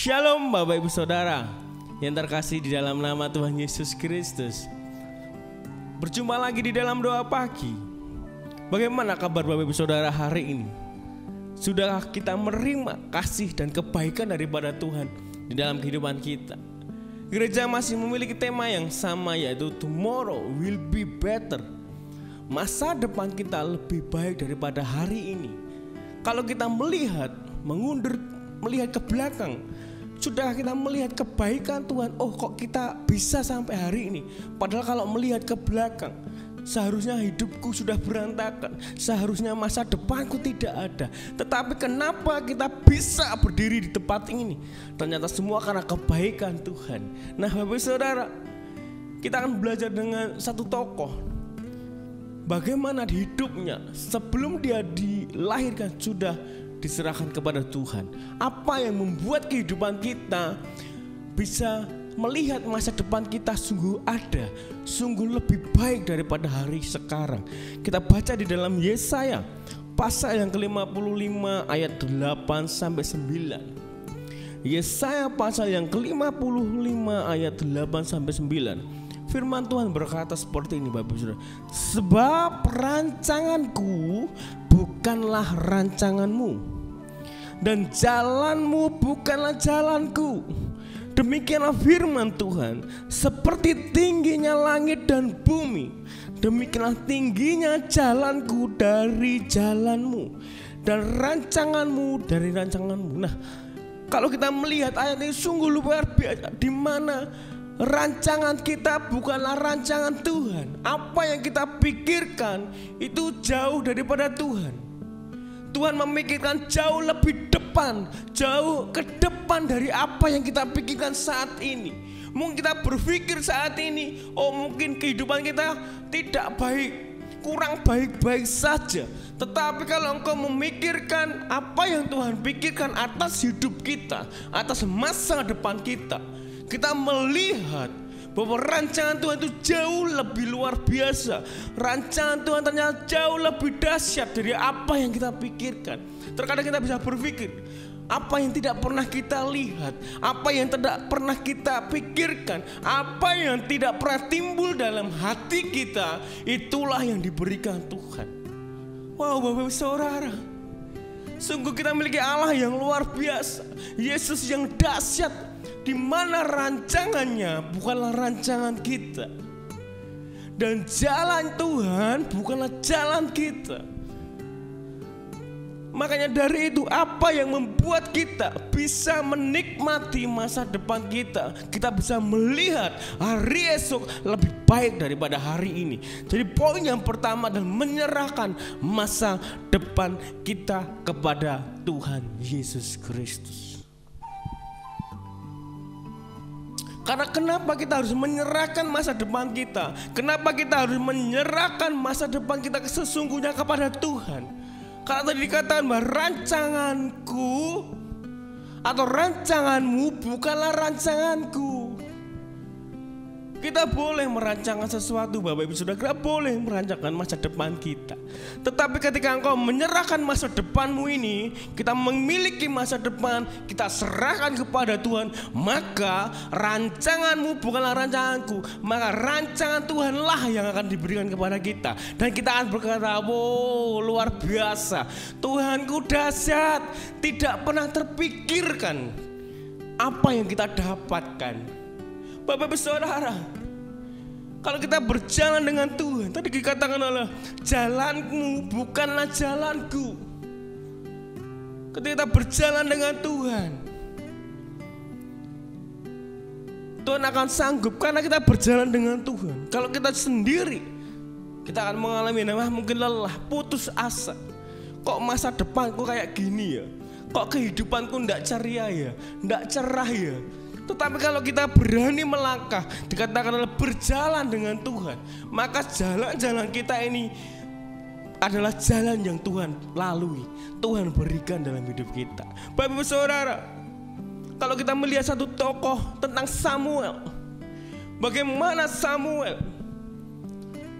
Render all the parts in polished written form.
Shalom Bapak Ibu Saudara yang terkasih di dalam nama Tuhan Yesus Kristus. Berjumpa lagi di dalam doa pagi. Bagaimana kabar Bapak Ibu Saudara hari ini? Sudah kita menerima kasih dan kebaikan daripada Tuhan di dalam kehidupan kita? Gereja masih memiliki tema yang sama, yaitu tomorrow will be better. Masa depan kita lebih baik daripada hari ini. Kalau kita melihat ke belakang, sudah kita melihat kebaikan Tuhan, oh kok kita bisa sampai hari ini. Padahal kalau melihat ke belakang, seharusnya hidupku sudah berantakan, seharusnya masa depanku tidak ada. Tetapi kenapa kita bisa berdiri di tempat ini? Ternyata semua karena kebaikan Tuhan. Nah Bapak Saudara, kita akan belajar dengan satu tokoh, bagaimana di hidupnya sebelum dia dilahirkan sudah diserahkan kepada Tuhan. Apa yang membuat kehidupan kita bisa melihat masa depan kita sungguh ada, sungguh lebih baik daripada hari sekarang. Kita baca di dalam Yesaya pasal yang ke-55 ayat 8 sampai 9. Yesaya pasal yang ke-55 ayat 8 sampai 9. Firman Tuhan berkata seperti ini Bapak Saudara. Sebab rancanganku bukanlah rancanganmu, dan jalanmu bukanlah jalanku. Demikianlah firman Tuhan. Seperti tingginya langit dan bumi, demikianlah tingginya jalanku dari jalanmu, dan rancanganmu dari rancanganmu. Nah, kalau kita melihat ayat ini sungguh luar biasa, di mana rancangan kita bukanlah rancangan Tuhan. Apa yang kita pikirkan itu jauh daripada Tuhan. Tuhan memikirkan jauh lebih depan, jauh ke depan dari apa yang kita pikirkan saat ini. Mungkin kita berpikir saat ini, oh mungkin kehidupan kita tidak baik, kurang baik-baik saja. Tetapi kalau engkau memikirkan apa yang Tuhan pikirkan atas hidup kita, atas masa depan kita, kita melihat bahwa rancangan Tuhan itu jauh lebih luar biasa. Rancangan Tuhan ternyata jauh lebih dahsyat dari apa yang kita pikirkan. Terkadang kita bisa berpikir, apa yang tidak pernah kita lihat, apa yang tidak pernah kita pikirkan, apa yang tidak pernah timbul dalam hati kita, itulah yang diberikan Tuhan. Wow Bapak Saudara, sungguh kita memiliki Allah yang luar biasa, Yesus yang dahsyat, di mana rancangannya bukanlah rancangan kita, dan jalan Tuhan bukanlah jalan kita. Makanya dari itu, apa yang membuat kita bisa menikmati masa depan kita, kita bisa melihat hari esok lebih baik daripada hari ini. Jadi poin yang pertama adalah menyerahkan masa depan kita kepada Tuhan Yesus Kristus. Karena kenapa kita harus menyerahkan masa depan kita? Kenapa kita harus menyerahkan masa depan kita sesungguhnya kepada Tuhan? Karena tadi dikatakan bahwa rancanganku atau rancanganmu bukanlah rancanganku. Kita boleh merancangkan sesuatu Bapak Ibu Saudara, kita boleh merancangkan masa depan kita. Tetapi ketika engkau menyerahkan masa depanmu ini, kita memiliki masa depan, kita serahkan kepada Tuhan, maka rancanganmu bukanlah rancanganku, maka rancangan Tuhanlah yang akan diberikan kepada kita. Dan kita akan berkata, wow luar biasa, Tuhanku dahsyat, tidak pernah terpikirkan apa yang kita dapatkan. Bapak Ibu Saudara, kalau kita berjalan dengan Tuhan, tadi dikatakan oleh jalanmu bukanlah jalanku. Ketika kita berjalan dengan Tuhan, Tuhan akan sanggup karena kita berjalan dengan Tuhan. Kalau kita sendiri, kita akan mengalami mungkin lelah, putus asa. Kok masa depanku kayak gini ya? Kok kehidupanku ndak ceria ya? Ndak cerah ya? Tetapi kalau kita berani melangkah, dikatakan adalah berjalan dengan Tuhan, maka jalan-jalan kita ini adalah jalan yang Tuhan lalui, Tuhan berikan dalam hidup kita. Bapak Ibu Saudara, kalau kita melihat satu tokoh tentang Samuel, bagaimana Samuel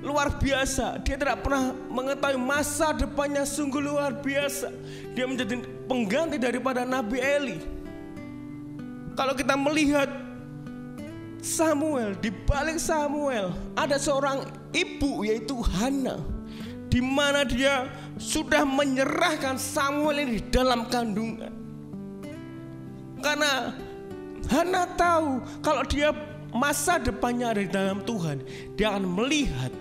luar biasa, dia tidak pernah mengetahui masa depannya sungguh luar biasa. Dia menjadi pengganti daripada Nabi Eli. Kalau kita melihat Samuel, di balik Samuel ada seorang ibu yaitu Hana, di mana dia sudah menyerahkan Samuel ini di dalam kandungan. Karena Hana tahu kalau dia masa depannya ada di dalam Tuhan, dia akan melihat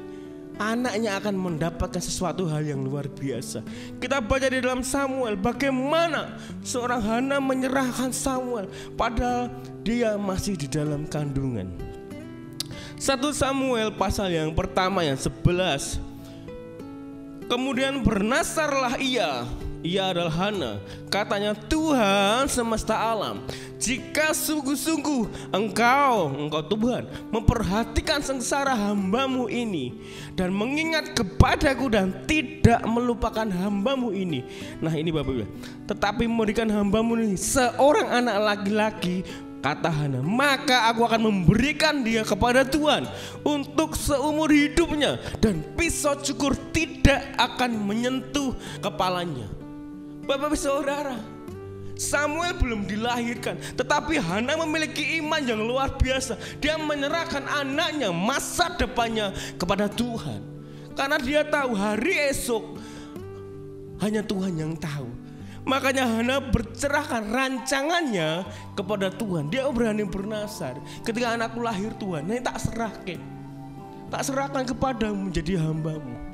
anaknya akan mendapatkan sesuatu hal yang luar biasa. Kita baca di dalam Samuel bagaimana seorang Hana menyerahkan Samuel padahal dia masih di dalam kandungan. 1 Samuel pasal yang pertama yang 11. Kemudian bernasarlah ia adalah Hana, katanya Tuhan semesta alam, jika sungguh-sungguh engkau Tuhan memperhatikan sengsara hambamu ini dan mengingat kepadaku dan tidak melupakan hambamu ini. Nah ini Bapak Ibu, tetapi memberikan hambamu ini seorang anak laki-laki, kata Hana, maka aku akan memberikan dia kepada Tuhan untuk seumur hidupnya dan pisau cukur tidak akan menyentuh kepalanya. Bapak-Bapak Saudara, Samuel belum dilahirkan, tetapi Hana memiliki iman yang luar biasa. Dia menyerahkan anaknya, masa depannya kepada Tuhan, karena dia tahu hari esok hanya Tuhan yang tahu. Makanya Hana bercerahkan rancangannya kepada Tuhan. Dia berani bernasar, ketika anakku lahir Tuhan, ini tak serahkan kepadamu menjadi hambamu.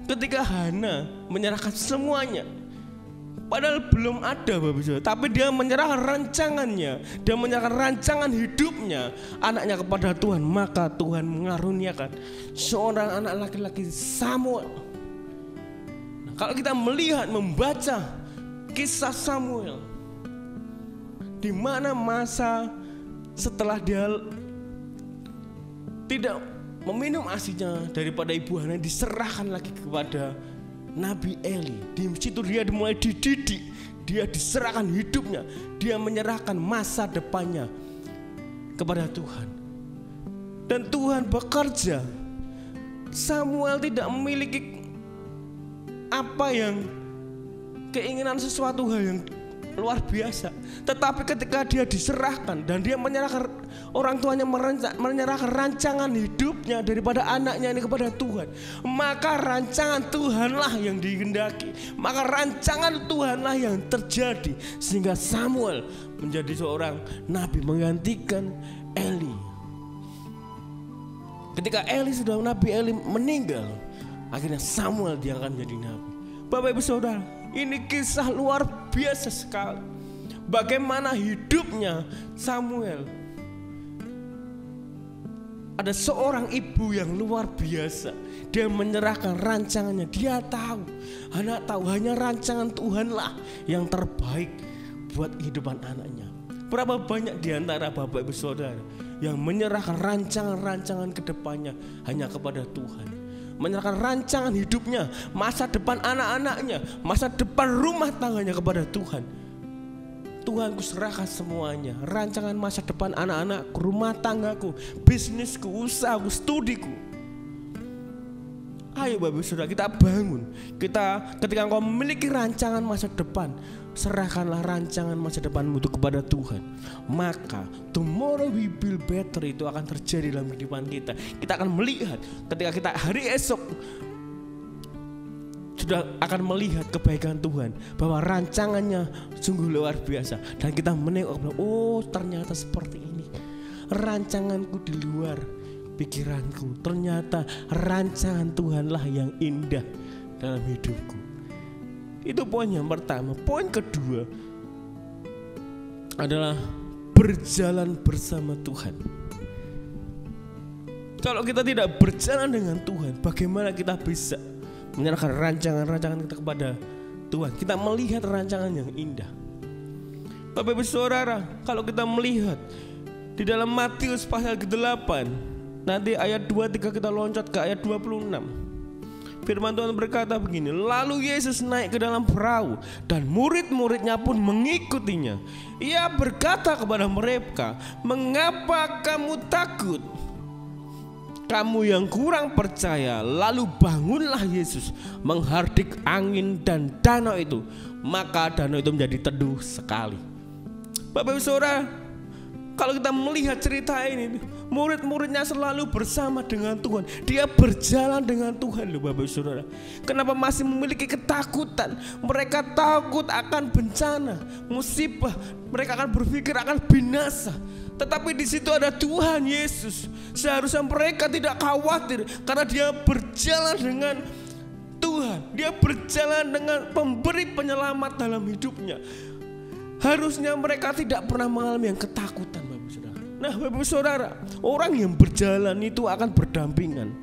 Ketika Hana menyerahkan semuanya, padahal belum ada Bapak Ibu, tapi dia menyerahkan rancangannya, dia menyerahkan rancangan hidupnya, anaknya kepada Tuhan, maka Tuhan mengaruniakan seorang anak laki-laki Samuel. Nah, kalau kita melihat, membaca kisah Samuel, di mana masa setelah dia tidak meminum asinya daripada ibu Hana, diserahkan lagi kepada Nabi Eli. Di situ dia mulai dididik, dia diserahkan hidupnya, dia menyerahkan masa depannya kepada Tuhan. Dan Tuhan bekerja. Samuel tidak memiliki apa yang keinginan sesuatu hal yang luar biasa, tetapi ketika dia diserahkan dan dia menyerahkan, orang tuanya menyerahkan rancangan hidupnya daripada anaknya ini kepada Tuhan, maka rancangan Tuhanlah yang dikehendaki, maka rancangan Tuhanlah yang terjadi, sehingga Samuel menjadi seorang nabi menggantikan Eli. Ketika Nabi Eli meninggal, akhirnya Samuel diangkat menjadi nabi. Bapak Ibu Saudara, ini kisah luar biasa sekali. Bagaimana hidupnya Samuel. Ada seorang ibu yang luar biasa. Dia menyerahkan rancangannya. Dia tahu, anak tahu hanya rancangan Tuhanlah yang terbaik buat kehidupan anaknya. Berapa banyak di antara Bapak Ibu Saudara yang menyerahkan rancangan-rancangan ke depannya hanya kepada Tuhan, menyerahkan rancangan hidupnya, masa depan anak-anaknya, masa depan rumah tangganya kepada Tuhan. Tuhan, ku serahkan semuanya, rancangan masa depan anak-anakku, rumah tanggaku, bisnisku, usahaku, studiku. Ayo Bapak Saudara, kita bangun. Ketika engkau memiliki rancangan masa depan, serahkanlah rancangan masa depanmu itu kepada Tuhan. Maka tomorrow we build better itu akan terjadi dalam kehidupan kita. Kita akan melihat ketika kita hari esok sudah akan melihat kebaikan Tuhan, bahwa rancangannya sungguh luar biasa. Dan kita menengok, oh ternyata seperti ini rancanganku di luar pikiranku, ternyata rancangan Tuhanlah yang indah dalam hidupku. Itu poin yang pertama. Poin kedua adalah berjalan bersama Tuhan. Kalau kita tidak berjalan dengan Tuhan, bagaimana kita bisa menyerahkan rancangan-rancangan kita kepada Tuhan? Kita melihat rancangan yang indah. Bapak Ibu Saudara, kalau kita melihat di dalam Matius pasal ke-8, nanti ayat 23 kita loncat ke ayat 26. Firman Tuhan berkata begini, lalu Yesus naik ke dalam perahu dan murid-muridnya pun mengikutinya. Ia berkata kepada mereka, mengapa kamu takut? Kamu yang kurang percaya. Lalu bangunlah Yesus menghardik angin dan danau itu, maka danau itu menjadi teduh sekali. Bapak Ibu Saudara, Kalau kita melihat cerita ini, murid-muridnya selalu bersama dengan Tuhan. Dia berjalan dengan Tuhan loh Bapak Saudara. Kenapa masih memiliki ketakutan? Mereka takut akan bencana, musibah. Mereka akan berpikir akan binasa. Tetapi di situ ada Tuhan Yesus. Seharusnya mereka tidak khawatir karena dia berjalan dengan Tuhan. Dia berjalan dengan pemberi penyelamat dalam hidupnya. Harusnya mereka tidak pernah mengalami yang ketakutan Bapak Saudara. Nah Bapak Saudara, orang yang berjalan itu akan berdampingan.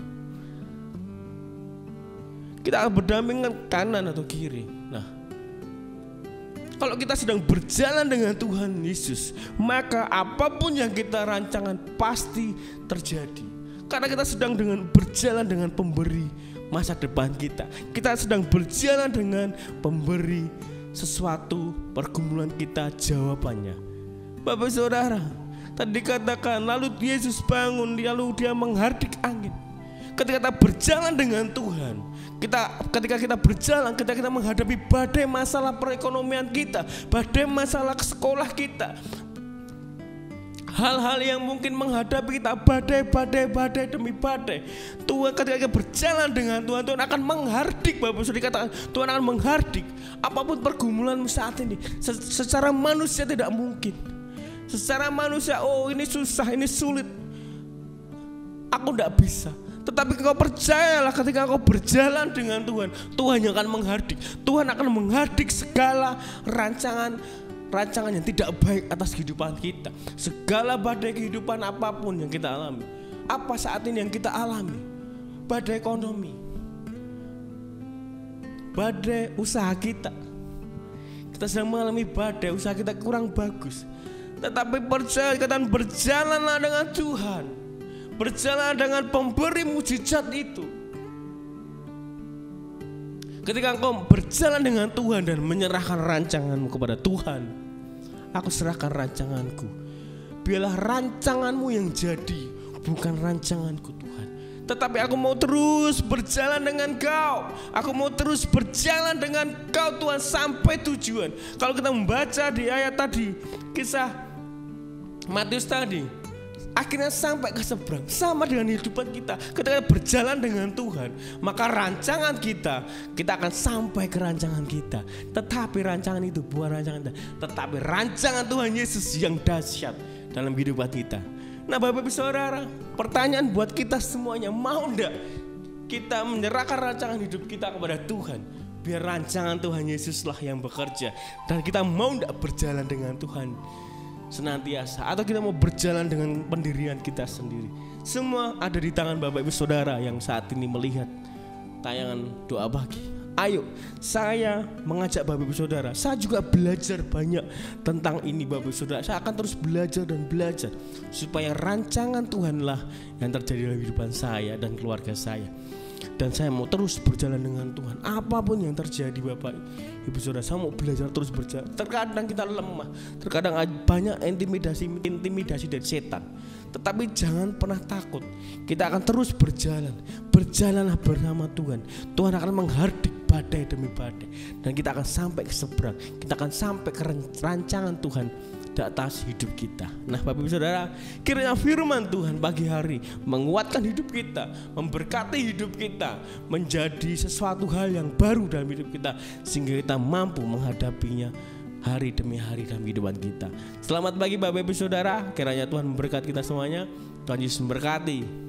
Kita akan berdampingan kanan atau kiri. Nah, kalau kita sedang berjalan dengan Tuhan Yesus, maka apapun yang kita rancangan pasti terjadi. Karena kita sedang berjalan dengan pemberi masa depan kita. Kita sedang berjalan dengan pemberi sesuatu pergumulan kita jawabannya. Bapak Saudara, tadi dikatakan lalu Yesus bangun, lalu dia menghardik angin. Ketika kita berjalan dengan Tuhan, ketika kita berjalan, ketika kita menghadapi badai masalah perekonomian kita, badai masalah sekolah kita, hal-hal yang mungkin menghadapi kita, badai demi badai, Tuhan ketika kita berjalan dengan Tuhan, Tuhan akan menghardik. Bapak Saudara, dikatakan Tuhan akan menghardik apapun pergumulanmu saat ini. Secara manusia tidak mungkin. Secara manusia, oh ini susah, ini sulit, aku tidak bisa. Tetapi kau percayalah, ketika kau berjalan dengan Tuhan, Tuhan yang akan menghardik. Tuhan akan menghardik segala rancangan yang tidak baik atas kehidupan kita. Segala badai kehidupan apapun yang kita alami. Apa saat ini yang kita alami? Badai ekonomi, badai usaha kita. Kita sedang mengalami badai, usaha kita kurang bagus. Tetapi percaya, katakan berjalanlah dengan Tuhan. Berjalan dengan pemberi mujizat itu. Ketika engkau berjalan dengan Tuhan dan menyerahkan rancanganmu kepada Tuhan, aku serahkan rancanganku. Biarlah rancanganmu yang jadi, bukan rancanganku Tuhan. Tetapi aku mau terus berjalan dengan Kau. Aku mau terus berjalan dengan Kau Tuhan sampai tujuan. Kalau kita membaca di ayat tadi, kisah Matius tadi, akhirnya sampai ke seberang. Sama dengan kehidupan kita. Ketika berjalan dengan Tuhan, maka rancangan kita akan sampai ke rancangan kita. Tetapi rancangan itu bukan rancangan kita, tetapi rancangan Tuhan Yesus yang dahsyat dalam kehidupan kita. Nah Bapak Ibu Saudara, pertanyaan buat kita semuanya, mau enggak kita menyerahkan rancangan hidup kita kepada Tuhan? Biar rancangan Tuhan Yesuslah yang bekerja. Dan kita mau enggak berjalan dengan Tuhan senantiasa, atau kita mau berjalan dengan pendirian kita sendiri? Semua ada di tangan Bapak Ibu Saudara yang saat ini melihat tayangan doa pagi. Ayo, saya mengajak Bapak Ibu Saudara. Saya juga belajar banyak tentang ini Bapak Ibu Saudara. Saya akan terus belajar dan belajar supaya rancangan Tuhanlah yang terjadi dalam kehidupan saya dan keluarga saya. Dan saya mau terus berjalan dengan Tuhan. Apapun yang terjadi Bapak Ibu Saudara, saya mau belajar terus berjalan. Terkadang kita lemah, terkadang banyak intimidasi dari setan. Tetapi jangan pernah takut. Kita akan terus berjalan. Berjalanlah bersama Tuhan. Tuhan akan menghardik badai demi badai. Dan kita akan sampai ke seberang. Kita akan sampai ke rancangan Tuhan di atas hidup kita. Nah Bapak Ibu Saudara, kiranya firman Tuhan pagi hari menguatkan hidup kita, memberkati hidup kita, menjadi sesuatu hal yang baru dalam hidup kita, sehingga kita mampu menghadapinya hari demi hari dalam kehidupan kita. Selamat pagi Bapak Ibu Saudara, kiranya Tuhan memberkati kita semuanya. Tuhan Yesus memberkati.